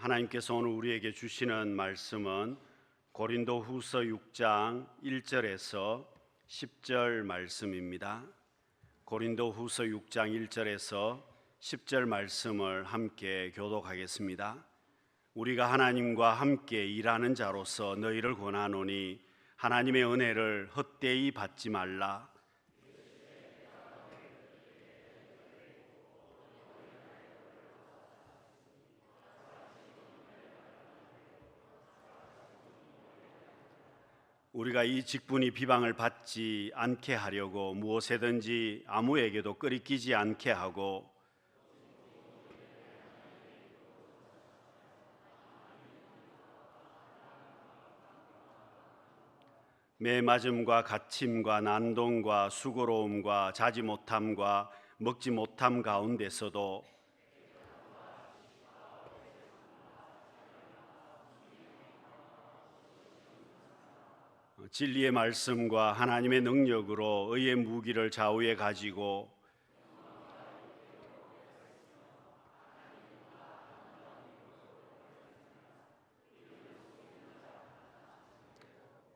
하나님께서 오늘 우리에게 주시는 말씀은 고린도후서 6장 1절에서 10절 말씀입니다. 고린도후서 6장 1절에서 10절 말씀을 함께 교독하겠습니다. 우리가 하나님과 함께 일하는 자로서 너희를 권하노니 하나님의 은혜를 헛되이 받지 말라. 우리가 이 직분이 비방을 받지 않게 하려고 무엇에든지 아무에게도 끄리끼지 않게 하고 매맞음과 갇힘과 난동과 수고로움과 자지 못함과 먹지 못함 가운데서도 진리의 말씀과 하나님의 능력으로 의의 무기를 좌우에 가지고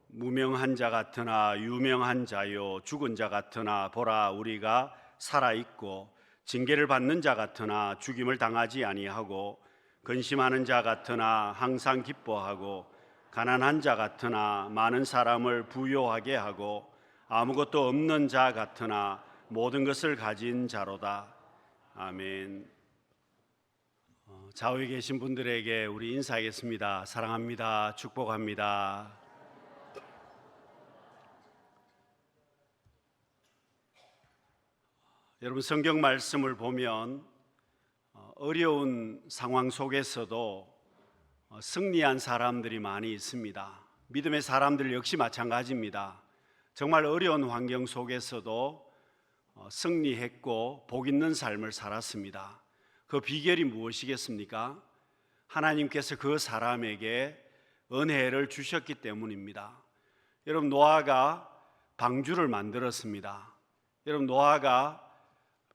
무명한 자 같으나 유명한 자요 죽은 자 같으나 보라 우리가 살아있고 징계를 받는 자 같으나 죽임을 당하지 아니하고 근심하는 자 같으나 항상 기뻐하고 가난한 자 같으나 많은 사람을 부요하게 하고 아무것도 없는 자 같으나 모든 것을 가진 자로다. 아멘. 좌우에 계신 분들에게 우리 인사하겠습니다. 사랑합니다. 축복합니다. 여러분, 성경 말씀을 보면 어려운 상황 속에서도 승리한 사람들이 많이 있습니다. 믿음의 사람들 역시 마찬가지입니다. 정말 어려운 환경 속에서도 승리했고 복 있는 삶을 살았습니다. 그 비결이 무엇이겠습니까? 하나님께서 그 사람에게 은혜를 주셨기 때문입니다. 여러분, 노아가 방주를 만들었습니다. 여러분, 노아가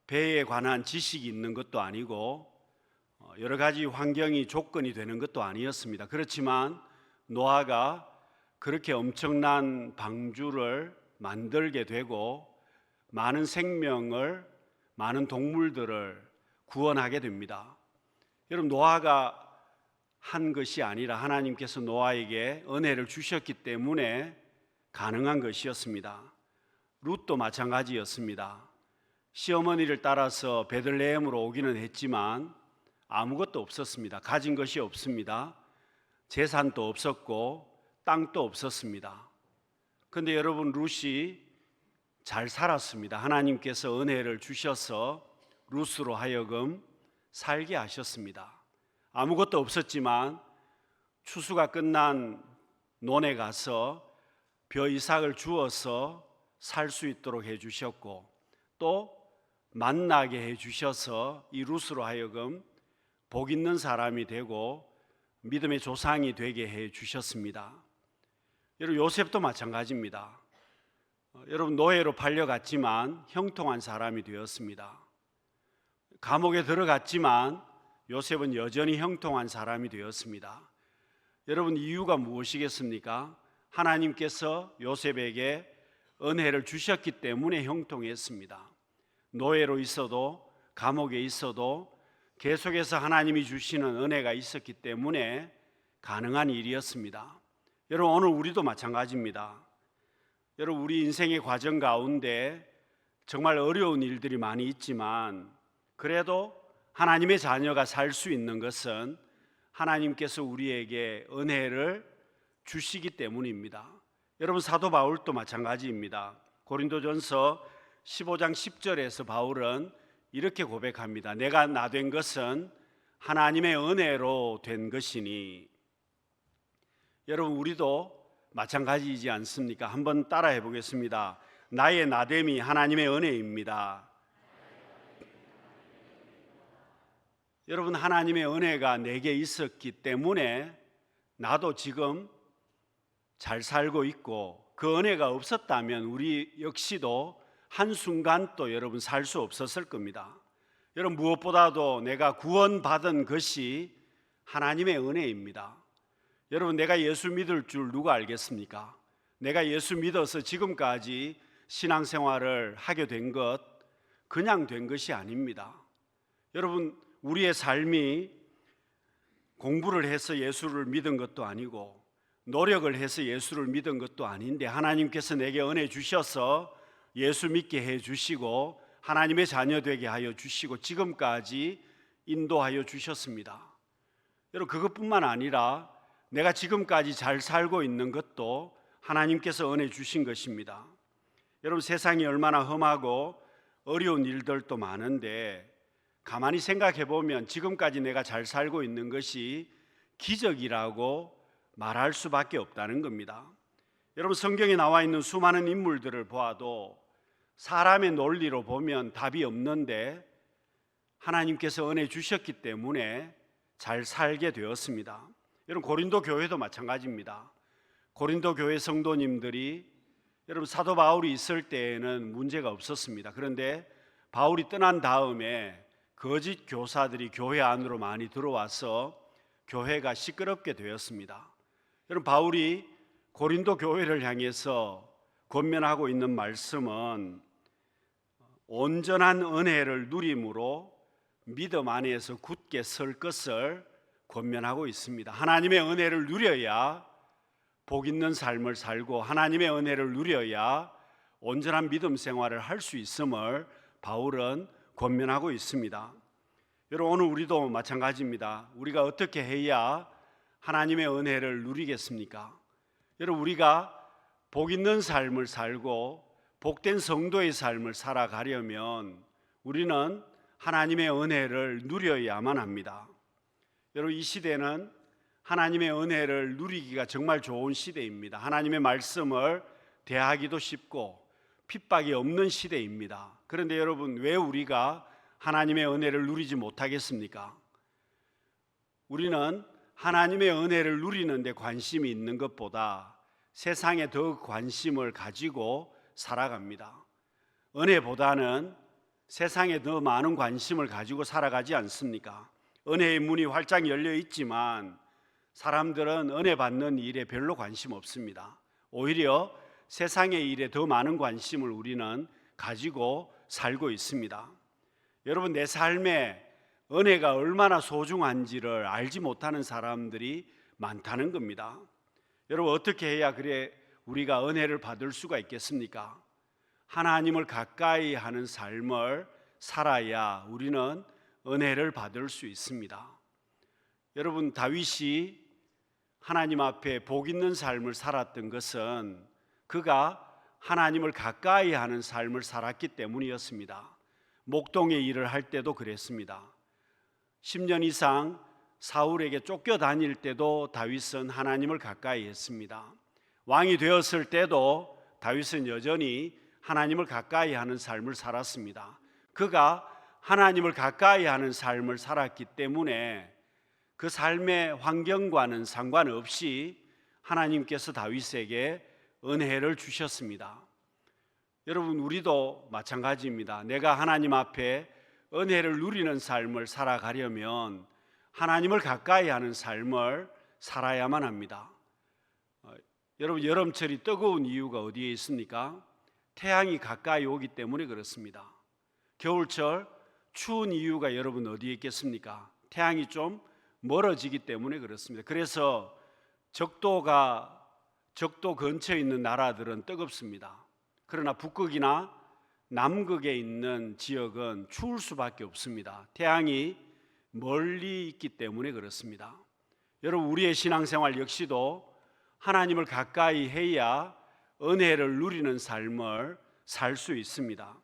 배에 관한 지식이 있는 것도 아니고 여러 가지 환경이 조건이 되는 것도 아니었습니다. 그렇지만 노아가 그렇게 엄청난 방주를 만들게 되고 많은 생명을, 많은 동물들을 구원하게 됩니다. 여러분, 노아가 한 것이 아니라 하나님께서 노아에게 은혜를 주셨기 때문에 가능한 것이었습니다. 룻도 마찬가지였습니다. 시어머니를 따라서 베들레헴으로 오기는 했지만 아무것도 없었습니다. 가진 것이 없습니다. 재산도 없었고 땅도 없었습니다. 그런데 여러분, 룻이 잘 살았습니다. 하나님께서 은혜를 주셔서 룻으로 하여금 살게 하셨습니다. 아무것도 없었지만 추수가 끝난 논에 가서 벼 이삭을 주어서 살 수 있도록 해주셨고 또 만나게 해주셔서 이 룻으로 하여금 복 있는 사람이 되고 믿음의 조상이 되게 해주셨습니다. 여러분, 요셉도 마찬가지입니다. 여러분, 노예로 팔려갔지만 형통한 사람이 되었습니다. 감옥에 들어갔지만 요셉은 여전히 형통한 사람이 되었습니다. 여러분, 이유가 무엇이겠습니까? 하나님께서 요셉에게 은혜를 주셨기 때문에 형통했습니다. 노예로 있어도 감옥에 있어도 계속해서 하나님이 주시는 은혜가 있었기 때문에 가능한 일이었습니다. 여러분, 오늘 우리도 마찬가지입니다. 여러분, 우리 인생의 과정 가운데 정말 어려운 일들이 많이 있지만 그래도 하나님의 자녀가 살 수 있는 것은 하나님께서 우리에게 은혜를 주시기 때문입니다. 여러분, 사도 바울도 마찬가지입니다. 고린도전서 15장 10절에서 바울은 이렇게 고백합니다. 내가 나 된 것은 하나님의 은혜로 된 것이니. 여러분, 우리도 마찬가지이지 않습니까? 한번 따라해 보겠습니다. 나의 나됨이 하나님의 은혜입니다. 여러분, 하나님의 은혜가 내게 있었기 때문에 나도 지금 잘 살고 있고, 그 은혜가 없었다면 우리 역시도 한순간도 여러분 살 수 없었을 겁니다. 여러분, 무엇보다도 내가 구원받은 것이 하나님의 은혜입니다. 여러분, 내가 예수 믿을 줄 누가 알겠습니까? 내가 예수 믿어서 지금까지 신앙생활을 하게 된 것, 그냥 된 것이 아닙니다. 여러분, 우리의 삶이 공부를 해서 예수를 믿은 것도 아니고 노력을 해서 예수를 믿은 것도 아닌데 하나님께서 내게 은혜 주셔서 예수 믿게 해 주시고 하나님의 자녀 되게 하여 주시고 지금까지 인도하여 주셨습니다. 여러분, 그것뿐만 아니라 내가 지금까지 잘 살고 있는 것도 하나님께서 은혜 주신 것입니다. 여러분, 세상이 얼마나 험하고 어려운 일들도 많은데 가만히 생각해 보면 지금까지 내가 잘 살고 있는 것이 기적이라고 말할 수밖에 없다는 겁니다. 여러분, 성경에 나와 있는 수많은 인물들을 보아도 사람의 논리로 보면 답이 없는데 하나님께서 은혜 주셨기 때문에 잘 살게 되었습니다. 여러분, 고린도 교회도 마찬가지입니다. 고린도 교회 성도님들이 여러분, 사도 바울이 있을 때에는 문제가 없었습니다. 그런데 바울이 떠난 다음에 거짓 교사들이 교회 안으로 많이 들어와서 교회가 시끄럽게 되었습니다. 여러분, 바울이 고린도 교회를 향해서 권면하고 있는 말씀은 온전한 은혜를 누림으로 믿음 안에서 굳게 설 것을 권면하고 있습니다. 하나님의 은혜를 누려야 복 있는 삶을 살고 하나님의 은혜를 누려야 온전한 믿음 생활을 할 수 있음을 바울은 권면하고 있습니다. 여러분, 오늘 우리도 마찬가지입니다. 우리가 어떻게 해야 하나님의 은혜를 누리겠습니까? 여러분, 우리가 복 있는 삶을 살고 복된 성도의 삶을 살아가려면 우리는 하나님의 은혜를 누려야만 합니다. 여러분, 이 시대는 하나님의 은혜를 누리기가 정말 좋은 시대입니다. 하나님의 말씀을 대하기도 쉽고 핍박이 없는 시대입니다. 그런데 여러분, 왜 우리가 하나님의 은혜를 누리지 못하겠습니까? 우리는 하나님의 은혜를 누리는 데 관심이 있는 것보다 세상에 더 관심을 가지고 살아갑니다. 은혜보다는 세상에 더 많은 관심을 가지고 살아가지 않습니까? 은혜의 문이 활짝 열려 있지만 사람들은 은혜 받는 일에 별로 관심 없습니다. 오히려 세상의 일에 더 많은 관심을 우리는 가지고 살고 있습니다. 여러분, 내 삶에 은혜가 얼마나 소중한지를 알지 못하는 사람들이 많다는 겁니다. 여러분, 어떻게 해야 그래 우리가 은혜를 받을 수가 있겠습니까? 하나님을 가까이 하는 삶을 살아야 우리는 은혜를 받을 수 있습니다. 여러분, 다윗이 하나님 앞에 복 있는 삶을 살았던 것은 그가 하나님을 가까이 하는 삶을 살았기 때문이었습니다. 목동의 일을 할 때도 그랬습니다. 10년 이상 사울에게 쫓겨다닐 때도 다윗은 하나님을 가까이 했습니다. 왕이 되었을 때도 다윗은 여전히 하나님을 가까이 하는 삶을 살았습니다. 그가 하나님을 가까이 하는 삶을 살았기 때문에 그 삶의 환경과는 상관없이 하나님께서 다윗에게 은혜를 주셨습니다. 여러분, 우리도 마찬가지입니다. 내가 하나님 앞에 은혜를 누리는 삶을 살아가려면 하나님을 가까이 하는 삶을 살아야만 합니다. 여러분, 여름철이 뜨거운 이유가 어디에 있습니까? 태양이 가까이 오기 때문에 그렇습니다. 겨울철 추운 이유가 여러분 어디에 있겠습니까? 태양이 좀 멀어지기 때문에 그렇습니다. 그래서 적도 근처에 있는 나라들은 뜨겁습니다. 그러나 북극이나 남극에 있는 지역은 추울 수밖에 없습니다. 태양이 멀리 있기 때문에 그렇습니다. 여러분, 우리의 신앙생활 역시도 하나님을 가까이 해야 은혜를 누리는 삶을 살 수 있습니다.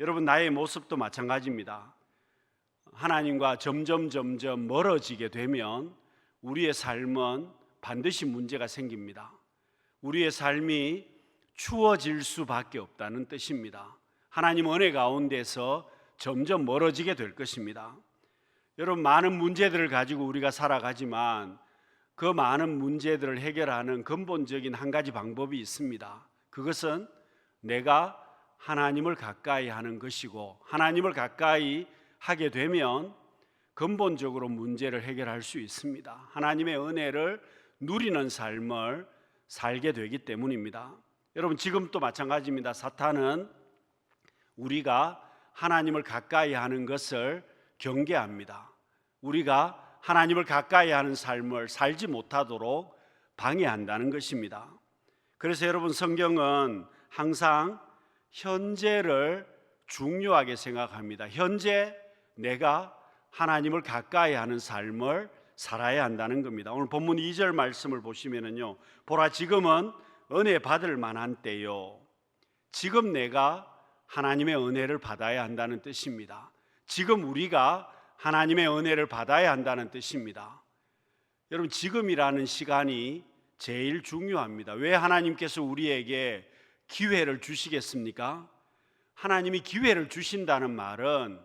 여러분, 나의 모습도 마찬가지입니다. 하나님과 점점 멀어지게 되면 우리의 삶은 반드시 문제가 생깁니다. 우리의 삶이 추워질 수밖에 없다는 뜻입니다. 하나님 은혜 가운데서 점점 멀어지게 될 것입니다. 여러분, 많은 문제들을 가지고 우리가 살아가지만 그 많은 문제들을 해결하는 근본적인 한 가지 방법이 있습니다. 그것은 내가 하나님을 가까이 하는 것이고, 하나님을 가까이 하게 되면 근본적으로 문제를 해결할 수 있습니다. 하나님의 은혜를 누리는 삶을 살게 되기 때문입니다. 여러분, 지금도 마찬가지입니다. 사탄은 우리가 하나님을 가까이 하는 것을 경계합니다. 우리가 하나님을 가까이 하는 삶을 살지 못하도록 방해한다는 것입니다. 그래서 여러분, 성경은 항상 현재를 중요하게 생각합니다. 현재 내가 하나님을 가까이 하는 삶을 살아야 한다는 겁니다. 오늘 본문 2절 말씀을 보시면은요, 보라 지금은 은혜 받을 만한 때요. 지금 내가 하나님의 은혜를 받아야 한다는 뜻입니다. 지금 우리가 하나님의 은혜를 받아야 한다는 뜻입니다. 여러분, 지금이라는 시간이 제일 중요합니다. 왜 하나님께서 우리에게 기회를 주시겠습니까? 하나님이 기회를 주신다는 말은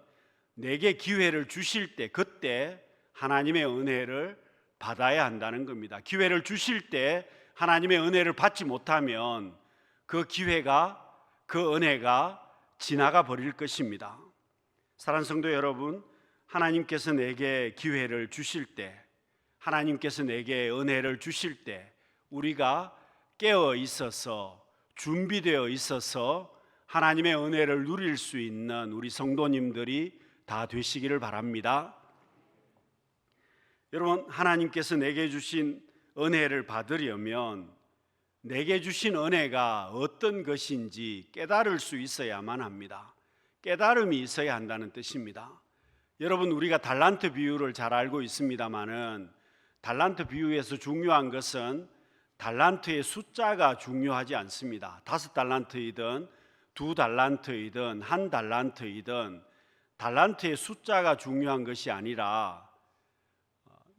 내게 기회를 주실 때, 그때 하나님의 은혜를 받아야 한다는 겁니다. 기회를 주실 때 하나님의 은혜를 받지 못하면 그 기회가, 그 은혜가 지나가 버릴 것입니다. 사랑하는 성도 여러분, 하나님께서 내게 기회를 주실 때, 하나님께서 내게 은혜를 주실 때 우리가 깨어 있어서, 준비되어 있어서 하나님의 은혜를 누릴 수 있는 우리 성도님들이 다 되시기를 바랍니다. 여러분, 하나님께서 내게 주신 은혜를 받으려면 내게 주신 은혜가 어떤 것인지 깨달을 수 있어야만 합니다. 깨달음이 있어야 한다는 뜻입니다. 여러분, 우리가 달란트 비유를 잘 알고 있습니다마는 달란트 비유에서 중요한 것은 달란트의 숫자가 중요하지 않습니다. 5달란트이든 2달란트이든 1달란트이든 달란트의 숫자가 중요한 것이 아니라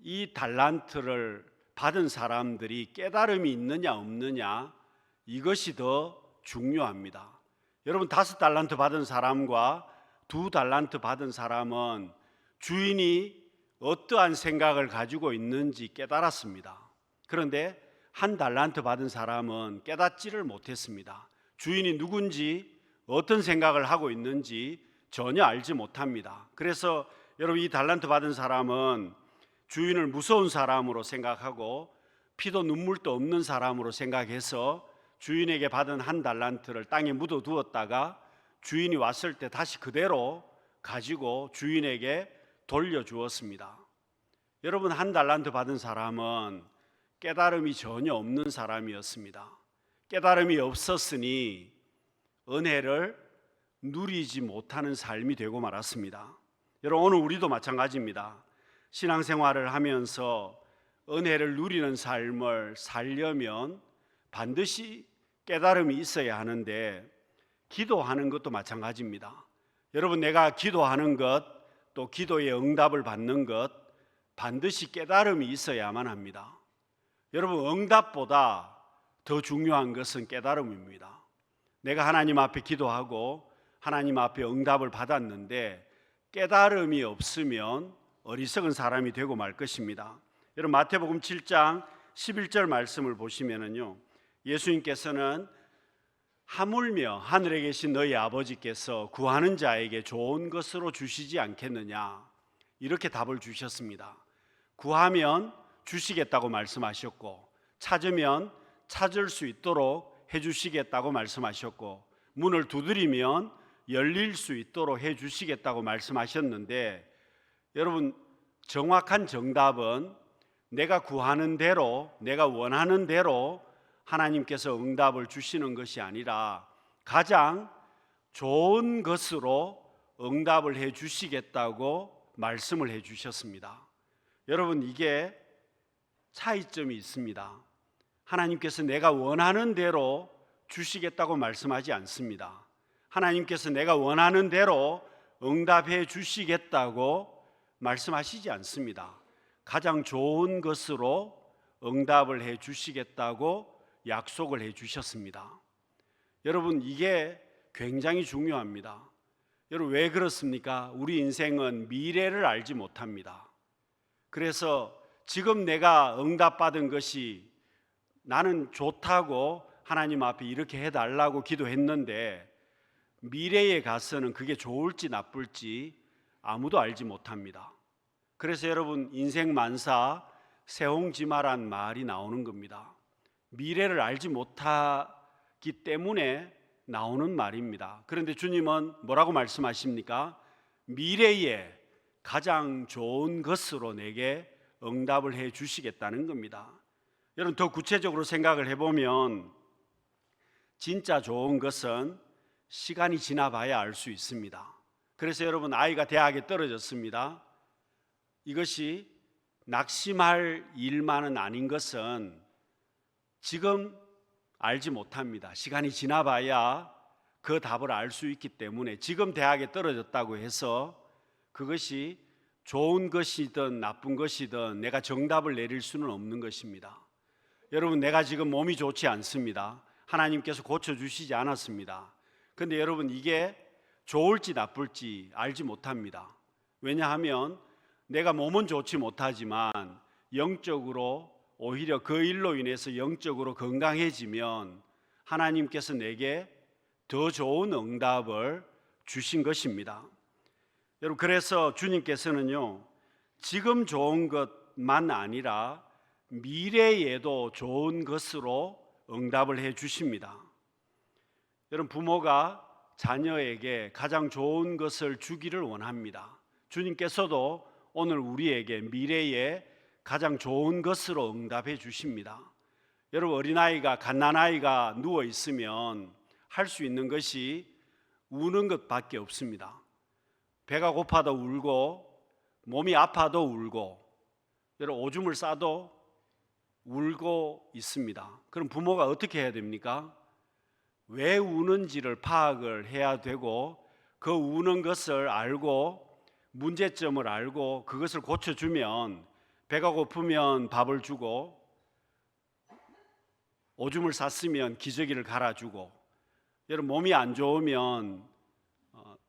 이 달란트를 받은 사람들이 깨달음이 있느냐 없느냐, 이것이 더 중요합니다. 여러분, 5달란트 받은 사람과 2달란트 받은 사람은 주인이 어떠한 생각을 가지고 있는지 깨달았습니다. 그런데 1달란트 받은 사람은 깨닫지를 못했습니다. 주인이 누군지, 어떤 생각을 하고 있는지 전혀 알지 못합니다. 그래서 여러분, 이 달란트 받은 사람은 주인을 무서운 사람으로 생각하고 피도 눈물도 없는 사람으로 생각해서 주인에게 받은 1달란트를 땅에 묻어 두었다가 주인이 왔을 때 다시 그대로 가지고 주인에게 돌려주었습니다. 여러분, 1달란트 받은 사람은 깨달음이 전혀 없는 사람이었습니다. 깨달음이 없었으니 은혜를 누리지 못하는 삶이 되고 말았습니다. 여러분, 오늘 우리도 마찬가지입니다. 신앙생활을 하면서 은혜를 누리는 삶을 살려면 반드시 깨달음이 있어야 하는데, 기도하는 것도 마찬가지입니다. 여러분, 내가 기도하는 것, 또 기도의 응답을 받는 것, 반드시 깨달음이 있어야만 합니다. 여러분, 응답보다 더 중요한 것은 깨달음입니다. 내가 하나님 앞에 기도하고 하나님 앞에 응답을 받았는데 깨달음이 없으면 어리석은 사람이 되고 말 것입니다. 여러분, 마태복음 7장 11절 말씀을 보시면은요, 예수님께서는 하물며 하늘에 계신 너희 아버지께서 구하는 자에게 좋은 것으로 주시지 않겠느냐, 이렇게 답을 주셨습니다. 구하면 주시겠다고 말씀하셨고, 찾으면 찾을 수 있도록 해주시겠다고 말씀하셨고, 문을 두드리면 열릴 수 있도록 해주시겠다고 말씀하셨는데, 여러분, 정확한 정답은 내가 구하는 대로, 내가 원하는 대로 하나님께서 응답을 주시는 것이 아니라 가장 좋은 것으로 응답을 해 주시겠다고 말씀을 해 주셨습니다. 여러분, 이게 차이점이 있습니다. 하나님께서 내가 원하는 대로 주시겠다고 말씀하지 않습니다. 하나님께서 내가 원하는 대로 응답해 주시겠다고 말씀하시지 않습니다. 가장 좋은 것으로 응답을 해 주시겠다고 약속을 해 주셨습니다. 여러분, 이게 굉장히 중요합니다. 여러분, 왜 그렇습니까? 우리 인생은 미래를 알지 못합니다. 그래서 지금 내가 응답받은 것이 나는 좋다고 하나님 앞에 이렇게 해달라고 기도했는데 미래에 가서는 그게 좋을지 나쁠지 아무도 알지 못합니다. 그래서 여러분 인생 만사 세홍지마란 말이 나오는 겁니다. 미래를 알지 못하기 때문에 나오는 말입니다. 그런데 주님은 뭐라고 말씀하십니까? 미래에 가장 좋은 것으로 내게 응답을 해 주시겠다는 겁니다. 여러분 더 구체적으로 생각을 해보면 진짜 좋은 것은 시간이 지나봐야 알 수 있습니다. 그래서 여러분 아이가 대학에 떨어졌습니다. 이것이 낙심할 일만은 아닌 것은 지금 알지 못합니다. 시간이 지나봐야 그 답을 알 수 있기 때문에 지금 대학에 떨어졌다고 해서 그것이 좋은 것이든 나쁜 것이든 내가 정답을 내릴 수는 없는 것입니다. 여러분 내가 지금 몸이 좋지 않습니다. 하나님께서 고쳐주시지 않았습니다. 그런데 여러분 이게 좋을지 나쁠지 알지 못합니다. 왜냐하면 내가 몸은 좋지 못하지만 영적으로 오히려 그 일로 인해서 영적으로 건강해지면 하나님께서 내게 더 좋은 응답을 주신 것입니다. 여러분 그래서 주님께서는요 지금 좋은 것만 아니라 미래에도 좋은 것으로 응답을 해 주십니다. 여러분 부모가 자녀에게 가장 좋은 것을 주기를 원합니다. 주님께서도 오늘 우리에게 미래에 가장 좋은 것으로 응답해 주십니다. 여러분 어린아이가 갓난아이가 누워 있으면 할 수 있는 것이 우는 것밖에 없습니다. 배가 고파도 울고 몸이 아파도 울고 여러분 오줌을 싸도 울고 있습니다. 그럼 부모가 어떻게 해야 됩니까? 왜 우는지를 파악을 해야 되고 그 우는 것을 알고 문제점을 알고 그것을 고쳐주면 배가 고프면 밥을 주고 오줌을 쌌으면 기저귀를 갈아주고 여러분 몸이 안 좋으면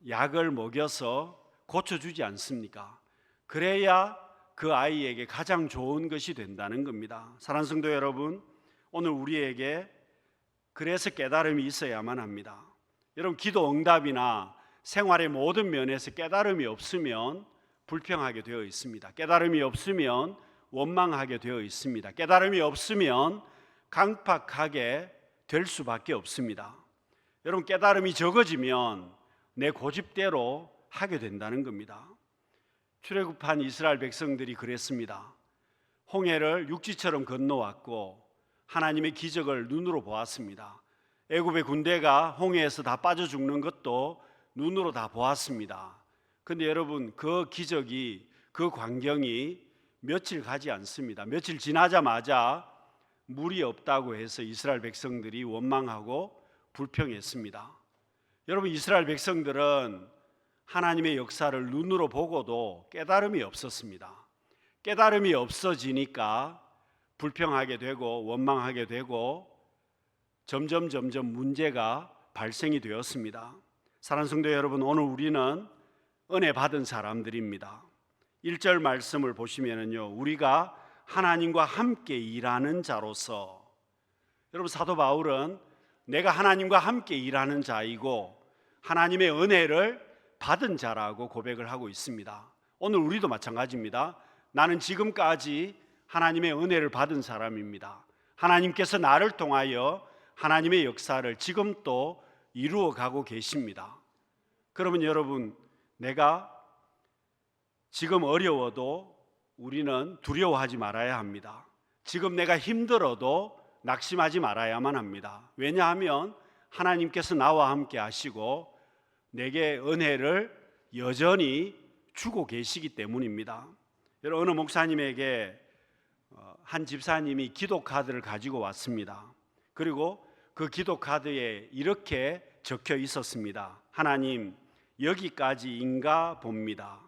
약을 먹여서 고쳐주지 않습니까? 그래야 그 아이에게 가장 좋은 것이 된다는 겁니다. 사랑하는 성도 여러분, 오늘 우리에게 그래서 깨달음이 있어야만 합니다. 여러분 기도 응답이나 생활의 모든 면에서 깨달음이 없으면 불평하게 되어 있습니다. 깨달음이 없으면 원망하게 되어 있습니다. 깨달음이 없으면 강팍하게 될 수밖에 없습니다. 여러분 깨달음이 적어지면 내 고집대로 하게 된다는 겁니다. 출애굽한 이스라엘 백성들이 그랬습니다. 홍해를 육지처럼 건너왔고 하나님의 기적을 눈으로 보았습니다. 애굽의 군대가 홍해에서 다 빠져 죽는 것도 눈으로 다 보았습니다. 그런데 여러분 그 기적이 그 광경이 며칠 가지 않습니다. 며칠 지나자마자 물이 없다고 해서 이스라엘 백성들이 원망하고 불평했습니다. 여러분 이스라엘 백성들은 하나님의 역사를 눈으로 보고도 깨달음이 없었습니다. 깨달음이 없어지니까 불평하게 되고 원망하게 되고 점점 문제가 발생이 되었습니다. 사랑하는 성도 여러분, 오늘 우리는 은혜 받은 사람들입니다. 1절 말씀을 보시면은요, 우리가 하나님과 함께 일하는 자로서, 여러분 사도 바울은 내가 하나님과 함께 일하는 자이고 하나님의 은혜를 받은 자라고 고백을 하고 있습니다. 오늘 우리도 마찬가지입니다. 나는 지금까지 하나님의 은혜를 받은 사람입니다. 하나님께서 나를 통하여 하나님의 역사를 지금 또 이루어 가고 계십니다. 그러면 여러분, 내가 지금 어려워도 우리는 두려워하지 말아야 합니다. 지금 내가 힘들어도 낙심하지 말아야만 합니다. 왜냐하면 하나님께서 나와 함께 하시고 내게 은혜를 여전히 주고 계시기 때문입니다. 여러분 어느 목사님에게 한 집사님이 기도 카드를 가지고 왔습니다. 그리고 그 기도 카드에 이렇게 적혀 있었습니다. 하나님 여기까지인가 봅니다.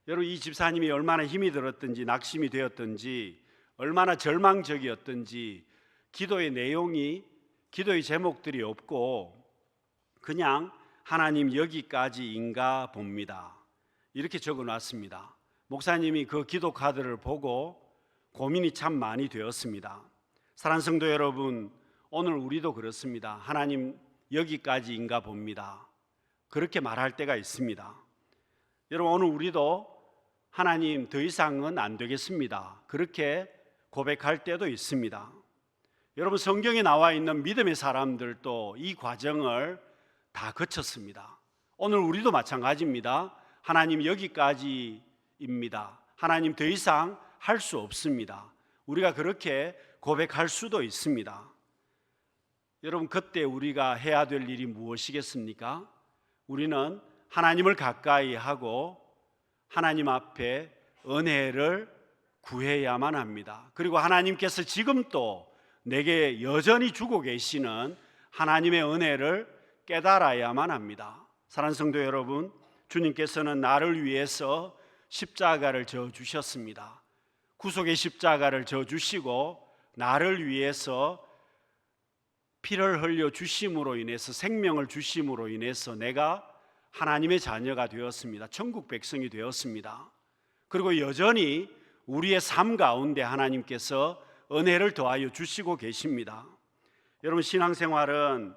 여러분 이 집사님이 얼마나 힘이 들었든지 낙심이 되었든지 얼마나 절망적이었든지 기도의 내용이 기도의 제목들이 없고 그냥 하나님 여기까지인가 봅니다. 이렇게 적어놨습니다. 목사님이 그 기도 카드를 보고 고민이 참 많이 되었습니다. 사랑하는 성도 여러분, 오늘 우리도 그렇습니다. 하나님 여기까지인가 봅니다. 그렇게 말할 때가 있습니다. 여러분 오늘 우리도 하나님 더 이상은 안 되겠습니다. 그렇게 고백할 때도 있습니다. 여러분, 성경에 나와 있는 믿음의 사람들도 이 과정을 다 거쳤습니다. 오늘 우리도 마찬가지입니다. 하나님 여기까지입니다. 하나님 더 이상 할 수 없습니다. 우리가 그렇게 고백할 수도 있습니다. 여러분, 그때 우리가 해야 될 일이 무엇이겠습니까? 우리는 하나님을 가까이 하고 하나님 앞에 은혜를 구해야만 합니다. 그리고 하나님께서 지금 또 내게 여전히 주고 계시는 하나님의 은혜를 깨달아야만 합니다. 사랑하는 성도 여러분, 주님께서는 나를 위해서 십자가를 져 주셨습니다. 구속의 십자가를 져 주시고 나를 위해서 피를 흘려 주심으로 인해서, 생명을 주심으로 인해서 내가 하나님의 자녀가 되었습니다. 천국 백성이 되었습니다. 그리고 여전히 우리의 삶 가운데 하나님께서 은혜를 더하여 주시고 계십니다. 여러분, 신앙생활은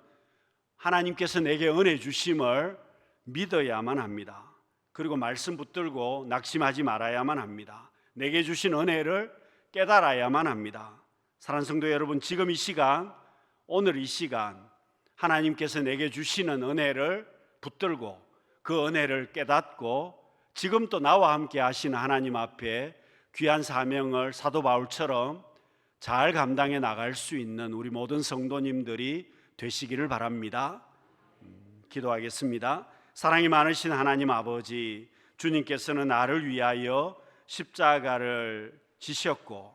하나님께서 내게 은혜 주심을 믿어야만 합니다. 그리고 말씀 붙들고 낙심하지 말아야만 합니다. 내게 주신 은혜를 깨달아야만 합니다. 사랑하는 성도 여러분, 지금 이 시간, 오늘 이 시간 하나님께서 내게 주시는 은혜를 붙들고 그 은혜를 깨닫고 지금 또 나와 함께 하시는 하나님 앞에 귀한 사명을 사도 바울처럼 잘 감당해 나갈 수 있는 우리 모든 성도님들이 되시기를 바랍니다. 기도하겠습니다. 사랑이 많으신 하나님 아버지, 주님께서는 나를 위하여 십자가를 지셨고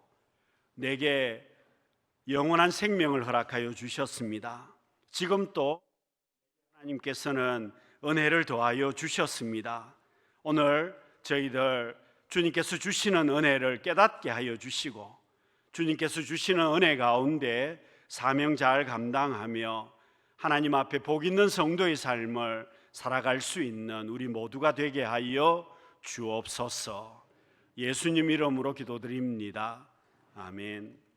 내게 영원한 생명을 허락하여 주셨습니다. 지금 또 하나님께서는 은혜를 더하여 주셨습니다. 오늘 저희들 주님께서 주시는 은혜를 깨닫게 하여 주시고 주님께서 주시는 은혜 가운데 사명 잘 감당하며 하나님 앞에 복 있는 성도의 삶을 살아갈 수 있는 우리 모두가 되게 하여 주옵소서. 예수님 이름으로 기도드립니다. 아멘.